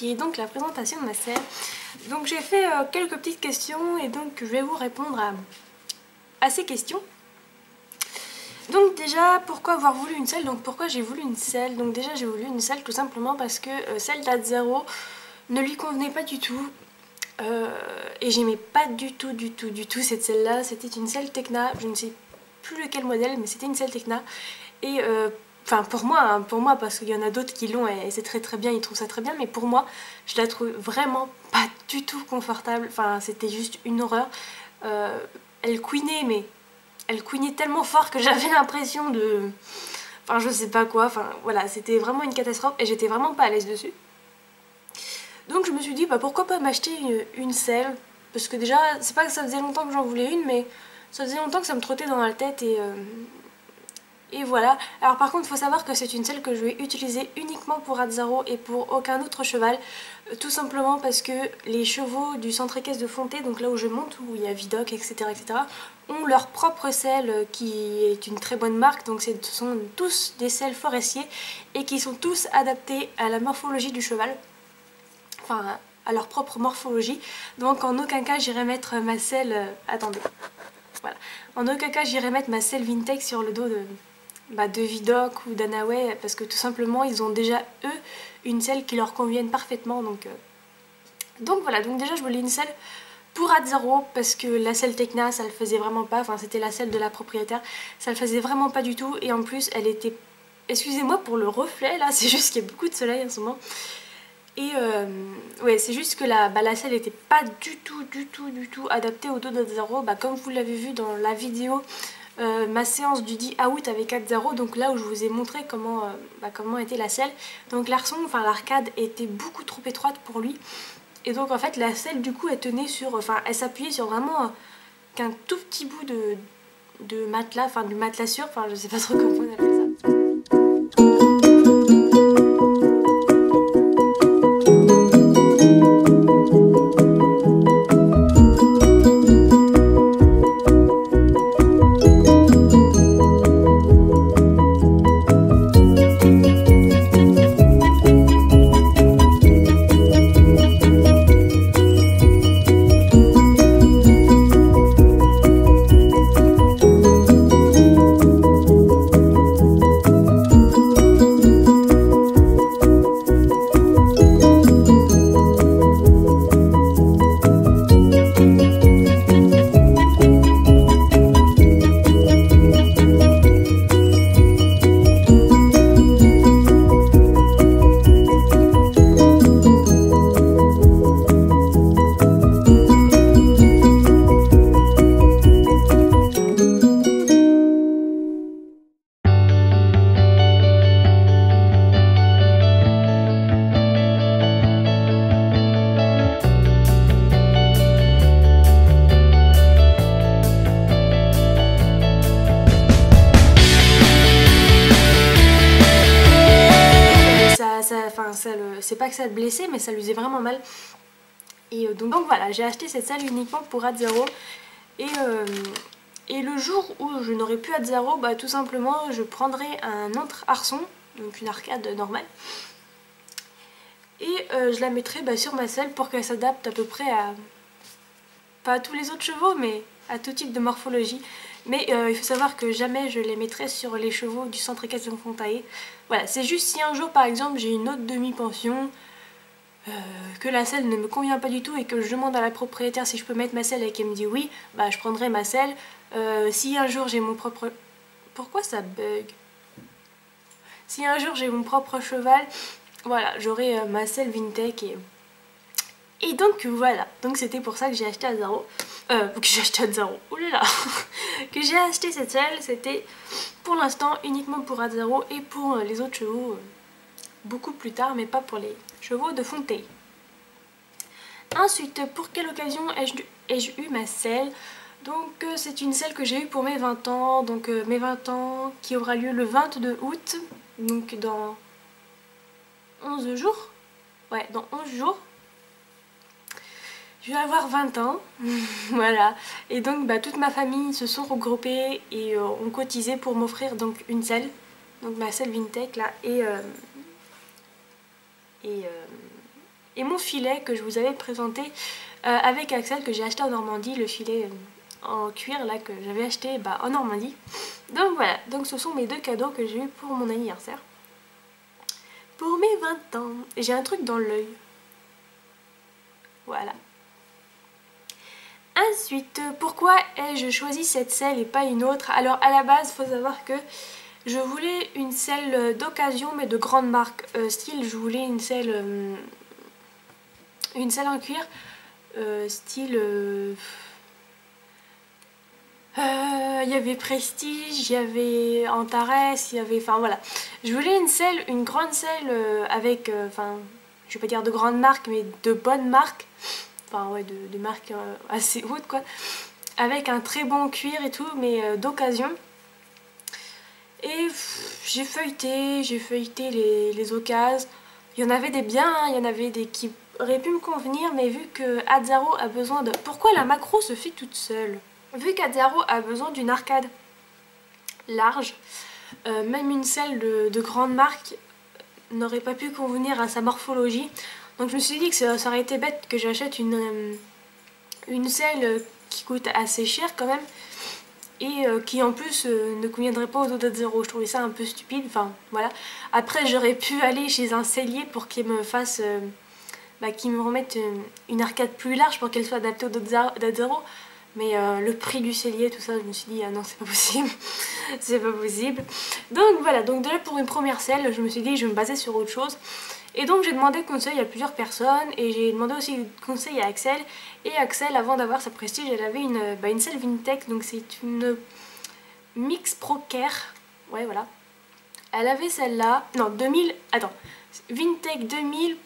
qui est donc la présentation de ma selle. Donc j'ai fait quelques petites questions et donc je vais vous répondre à ces questions. Donc déjà, pourquoi avoir voulu une selle? Donc pourquoi j'ai voulu une selle? Donc déjà j'ai voulu une selle tout simplement parce que celle d'Atzero ne lui convenait pas du tout. Et j'aimais pas du tout cette selle là. C'était une selle Tecna, je ne sais plus lequel modèle, mais c'était une selle Tecna. Et enfin pour moi parce qu'il y en a d'autres qui l'ont et c'est très bien, ils trouvent ça très bien, mais pour moi je la trouve vraiment pas du tout confortable. Enfin c'était juste une horreur. Elle couinait, mais elle couinait tellement fort que j'avais l'impression de... Enfin je sais pas quoi, enfin voilà, c'était vraiment une catastrophe et j'étais vraiment pas à l'aise dessus. Donc je me suis dit bah pourquoi pas m'acheter une selle, parce que déjà c'est pas que ça faisait longtemps que j'en voulais une, mais ça faisait longtemps que ça me trottait dans la tête et voilà. Alors par contre il faut savoir que c'est une selle que je vais utiliser uniquement pour Atzero et pour aucun autre cheval, tout simplement parce que les chevaux du centre équestre de Fontaine, donc là où je monte, où il y a Vidocq, etc., ont leur propre selle qui est une très bonne marque, donc ce sont tous des selles forestiers et qui sont tous adaptés à la morphologie du cheval. Enfin à leur propre morphologie, donc en aucun cas j'irai mettre ma selle, attendez, voilà, en aucun cas j'irai mettre ma selle Vintex sur le dos de Vidocq ou d'Anaway, parce que tout simplement ils ont déjà eux une selle qui leur convienne parfaitement, donc voilà. Donc déjà je voulais une selle pour Atzero parce que la selle Tecna ça le faisait vraiment pas, enfin c'était la selle de la propriétaire, ça le faisait vraiment pas du tout, et en plus elle était, excusez-moi pour le reflet là, c'est juste qu'il y a beaucoup de soleil en ce moment. Et ouais, c'est juste que la selle n'était pas du tout adaptée au dos d'Atzero. Comme vous l'avez vu dans la vidéo, ma séance du 10 août avec Atzero, donc là où je vous ai montré comment était la selle. Donc l'arçon, enfin l'arcade était beaucoup trop étroite pour lui. Et donc en fait la selle du coup elle tenait sur, enfin elle s'appuyait sur vraiment qu'un tout petit bout de matelas, enfin du matelassure, enfin je sais pas trop comment on appelle ça. C'est pas que ça te blessait, mais ça lui faisait vraiment mal. Et donc voilà, j'ai acheté cette selle uniquement pour Atzero. Et le jour où je n'aurai plus Atzero, tout simplement je prendrai un autre arçon, donc une arcade normale. Et je la mettrai sur ma selle pour qu'elle s'adapte à peu près à, pas à tous les autres chevaux, mais à tout type de morphologie. Mais il faut savoir que jamais je les mettrai sur les chevaux du centre équestre de Fontaine. Voilà, c'est juste si un jour par exemple j'ai une autre demi-pension, que la selle ne me convient pas du tout et que je demande à la propriétaire si je peux mettre ma selle et qu'elle me dit oui, je prendrai ma selle. Si un jour j'ai mon propre... Pourquoi ça bug? Si un jour j'ai mon propre cheval, voilà, j'aurai ma selle Vintex et donc voilà, donc c'était pour ça que j'ai acheté Atzero. Oulala. Que j'ai acheté cette selle, c'était pour l'instant uniquement pour Atzero et pour les autres chevaux beaucoup plus tard, mais pas pour les chevaux de Fontaine. Ensuite, pour quelle occasion ai-je eu ma selle? Donc c'est une selle que j'ai eue pour mes 20 ans, donc mes 20 ans qui aura lieu le 22 août, donc dans 11 jours. Ouais, dans 11 jours. Je vais avoir 20 ans, voilà, et donc toute ma famille se sont regroupés et ont cotisé pour m'offrir donc une selle, donc ma selle Vintex là, et mon filet que je vous avais présenté avec Axel, que j'ai acheté en Normandie, le filet en cuir là que j'avais acheté en Normandie. Donc voilà, donc ce sont mes 2 cadeaux que j'ai eu pour mon anniversaire. Pour mes 20 ans, j'ai un truc dans l'œil. Voilà. Ensuite, pourquoi ai-je choisi cette selle et pas une autre? Alors à la base, il faut savoir que je voulais une selle d'occasion mais de grande marque. Style, je voulais une selle en cuir. Style... il y avait Prestige, il y avait Antares, il y avait... Enfin voilà. Je voulais une grande selle avec... Enfin, je vais pas dire de grande marque, mais de bonne marque. Enfin ouais, de marque assez haute quoi. Avec un très bon cuir et tout, mais d'occasion. Et j'ai feuilleté les occasions. Il y en avait des biens, hein, il y en avait des qui auraient pu me convenir, mais vu que Azzaro a besoin de... Pourquoi la macro se fait toute seule? Vu qu'Azzaro a besoin d'une arcade large, même une selle de grande marque n'aurait pas pu convenir à sa morphologie. Donc je me suis dit que ça aurait été bête que j'achète une selle qui coûte assez cher quand même, et qui en plus ne conviendrait pas aux autres d'Azzaro. Je trouvais ça un peu stupide, enfin voilà. Après j'aurais pu aller chez un sellier pour qu'il me fasse, qu'il me remette une arcade plus large pour qu'elle soit adaptée aux autres d'Azzaro. Mais le prix du cellier, tout ça, je me suis dit ah non, c'est pas possible. C'est pas possible. Donc voilà, donc déjà pour une première selle, je me suis dit je vais me baser sur autre chose. Et donc j'ai demandé conseil à plusieurs personnes, et j'ai demandé aussi conseil à Axel. Et Axel, avant d'avoir sa Prestige, elle avait une selle Vintech, donc c'est une Mix Pro Care. Ouais voilà. Elle avait celle-là, non 2000, attends, Vintech 2000,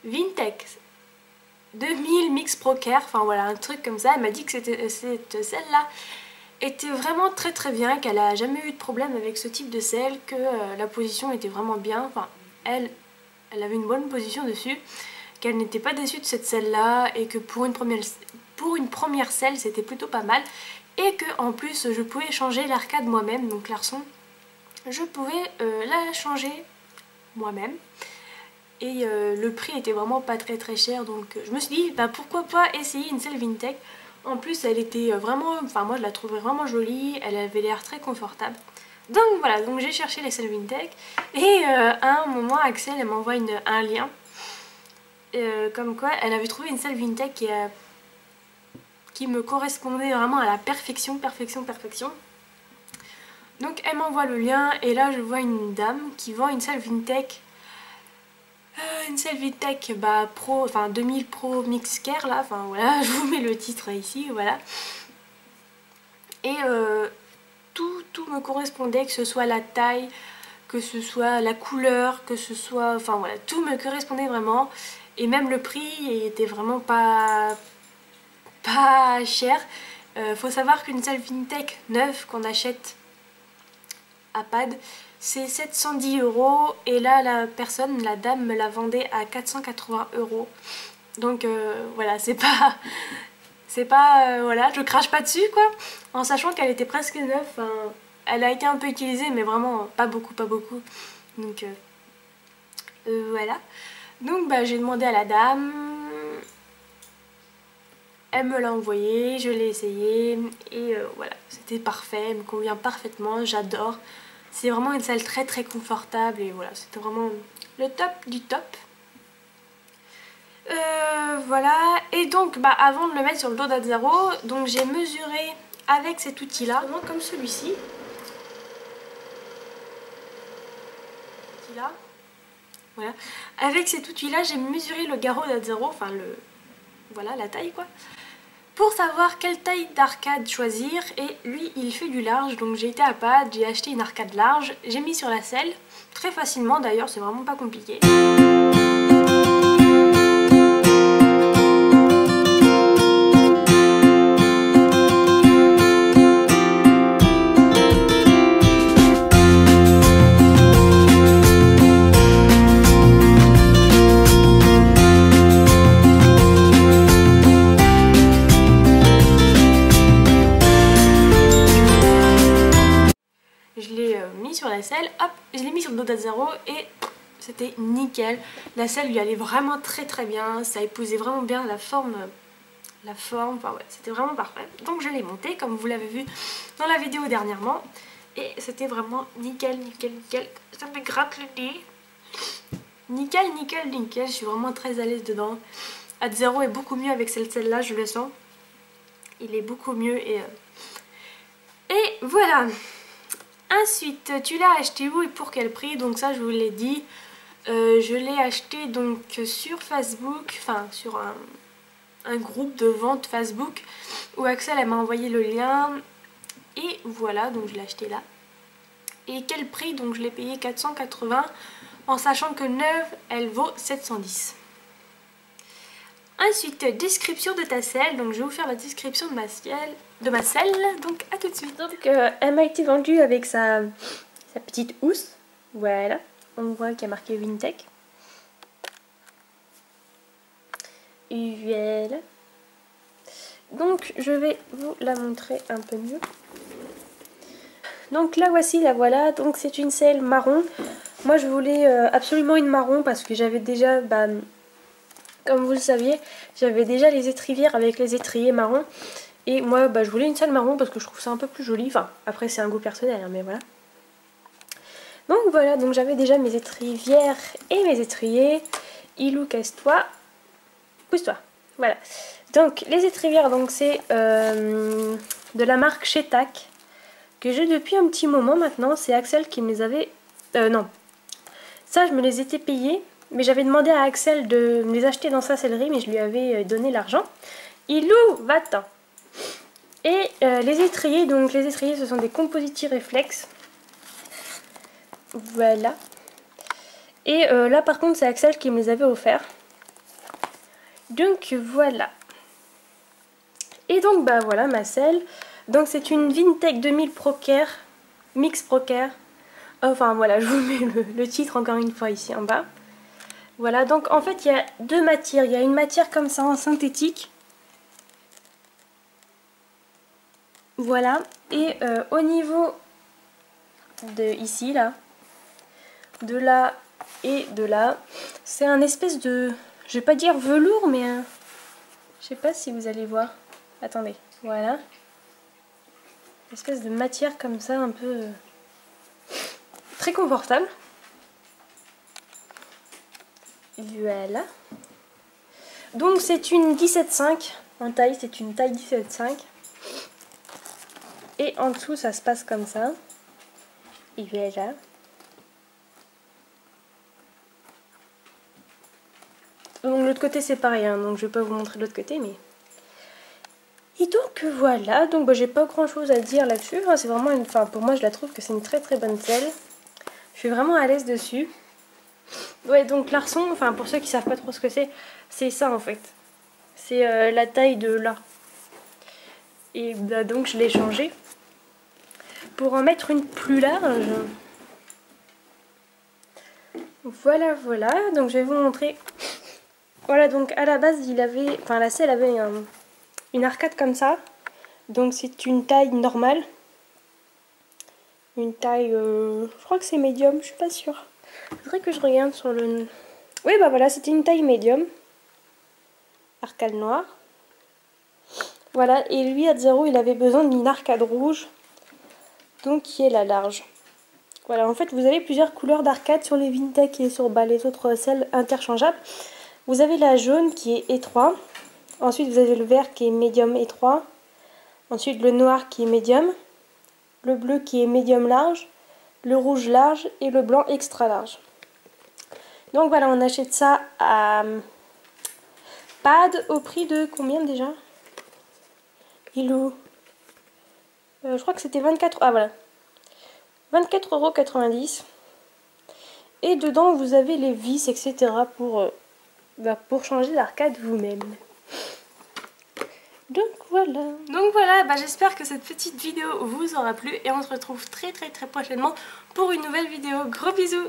Vintech 2000 Mix Pro Care, enfin voilà, un truc comme ça. Elle m'a dit que cette selle-là était vraiment très très bien, qu'elle a jamais eu de problème avec ce type de selle, que la position était vraiment bien, enfin elle avait une bonne position dessus, qu'elle n'était pas déçue de cette selle-là, et que pour une première selle c'était plutôt pas mal, et que en plus je pouvais changer l'arcade moi-même, donc l'arçon, je pouvais la changer moi-même. Et le prix était vraiment pas très très cher, donc je me suis dit pourquoi pas essayer une selle Vintech. En plus elle était vraiment, enfin moi je la trouvais vraiment jolie, elle avait l'air très confortable. Donc voilà, donc j'ai cherché les selles Vintech, et à un moment Axel elle m'envoie un lien comme quoi elle avait trouvé une selle Vintech qui me correspondait vraiment à la perfection. Donc elle m'envoie le lien, et là je vois une dame qui vend une selle Vintech. Une selle Vintech Pro, enfin 2000 Pro Mix Care là, enfin voilà, je vous mets le titre ici, voilà. Et tout me correspondait, que ce soit la taille, que ce soit la couleur, que ce soit, enfin voilà, tout me correspondait vraiment. Et même le prix était vraiment pas cher. Faut savoir qu'une selle Vintech neuve qu'on achète à PAD, c'est 710 €, et là la dame me la vendait à 480 €. Donc voilà, c'est pas voilà, je crache pas dessus quoi, en sachant qu'elle était presque neuve. Enfin, elle a été un peu utilisée, mais vraiment pas beaucoup. Donc voilà. Donc j'ai demandé à la dame, elle me l'a envoyé, je l'ai essayé, et voilà, c'était parfait, elle me convient parfaitement, j'adore. C'est vraiment une selle très très confortable, et voilà, c'était vraiment le top du top. Voilà, et donc avant de le mettre sur le dos d'Azzaro, donc j'ai mesuré avec cet outil là, vraiment comme celui-ci. Voilà. Avec cet outil là, j'ai mesuré le garrot d'Azzaro, enfin voilà la taille quoi, pour savoir quelle taille d'arcade choisir. Et lui il fait du large, donc j'ai été à PAD, j'ai acheté une arcade large, j'ai mis sur la selle, très facilement d'ailleurs, c'est vraiment pas compliqué. Je l'ai mis sur la selle, hop, je l'ai mis sur le dos d'Azzaro, et c'était nickel. La selle lui allait vraiment très très bien, ça épousait vraiment bien la forme, enfin ouais, c'était vraiment parfait. Donc je l'ai monté comme vous l'avez vu dans la vidéo dernièrement. Et c'était vraiment nickel, nickel, nickel. Ça me gratte le nez. Nickel, nickel, nickel. Je suis vraiment très à l'aise dedans. Ad-Zero est beaucoup mieux avec celle-là, je le sens. Il est beaucoup mieux et voilà. Ensuite, tu l'as acheté où et pour quel prix? Donc ça, je vous l'ai dit. Je l'ai acheté donc sur Facebook, enfin sur un groupe de vente Facebook où Axel elle m'a envoyé le lien. Et voilà, donc je l'ai acheté là. Et quel prix? Donc je l'ai payé 480 en sachant que neuve elle vaut 710. Ensuite, description de ta selle. Donc je vais vous faire la description de ma selle. Donc à tout de suite. Donc elle m'a été vendue avec sa petite housse. Voilà, on voit qu'il y a marqué Wintec. Et voilà. Donc je vais vous la montrer un peu mieux. Donc là voici, la voilà. Donc c'est une selle marron. Moi je voulais absolument une marron parce que j'avais déjà, comme vous le saviez, j'avais déjà les étrivières avec les étriers marron. Et moi je voulais une selle marron parce que je trouve ça un peu plus joli. Enfin après c'est un goût personnel hein, mais voilà. Donc voilà, donc j'avais déjà mes étrivières et mes étriers. Ilou, casse-toi. Pousse-toi. Voilà. Donc les étrivières, donc c'est de la marque Shetak que j'ai depuis un petit moment maintenant. C'est Axel qui me les avait... non. Ça je me les étais payés. Mais j'avais demandé à Axel de me les acheter dans sa sellerie. Mais je lui avais donné l'argent. Ilou, va-t'en. Et les étriers, donc les étriers ce sont des Compositi Reflex. Voilà. Et là par contre c'est Axel qui me les avait offerts. Donc voilà. Et donc voilà ma selle. Donc c'est une Wintec 2000 ProCare, Mix ProCare. Enfin voilà, je vous mets le titre encore une fois ici en bas. Voilà, donc en fait il y a deux matières. Il y a une matière comme ça en synthétique. Voilà. Et au niveau de ici là, de là et de là, c'est un espèce de, je vais pas dire velours, mais je sais pas si vous allez voir. Attendez, voilà. Une espèce de matière comme ça, un peu très confortable. Voilà. Donc c'est une 17,5 en taille, c'est une taille 17,5. Et en dessous ça se passe comme ça. Et voilà. Donc l'autre côté c'est pareil, hein, donc je vais pas vous montrer l'autre côté, mais... Et donc voilà, donc j'ai pas grand chose à dire là-dessus, hein, c'est vraiment une... Enfin pour moi je la trouve que c'est une très très bonne selle. Je suis vraiment à l'aise dessus. Ouais, donc l'arçon, enfin pour ceux qui savent pas trop ce que c'est ça en fait. C'est la taille de là. Et donc je l'ai changé pour en mettre une plus large. Voilà, voilà, donc je vais vous montrer. Voilà, donc à la base il avait, enfin la selle avait une arcade comme ça. Donc c'est une taille normale. Une taille, je crois que c'est médium, je suis pas sûre. Faudrait que je regarde sur le... Oui bah voilà, c'était une taille médium. Arcade noire. Voilà, et lui Ad-Zero il avait besoin d'une arcade rouge. Donc qui est la large. Voilà, en fait vous avez plusieurs couleurs d'arcade sur les Wintec et sur les autres selles interchangeables. Vous avez la jaune qui est étroit. Ensuite vous avez le vert qui est médium étroit. Ensuite le noir qui est médium. Le bleu qui est médium large. Le rouge large et le blanc extra large. Donc voilà, on achète ça à Pad au prix de combien déjà? Ilou. Je crois que c'était 24... Ah voilà. 24,90 €. Et dedans vous avez les vis, etc. pour changer l'arcade vous-même. Donc voilà, j'espère que cette petite vidéo vous aura plu et on se retrouve très prochainement pour une nouvelle vidéo. Gros bisous!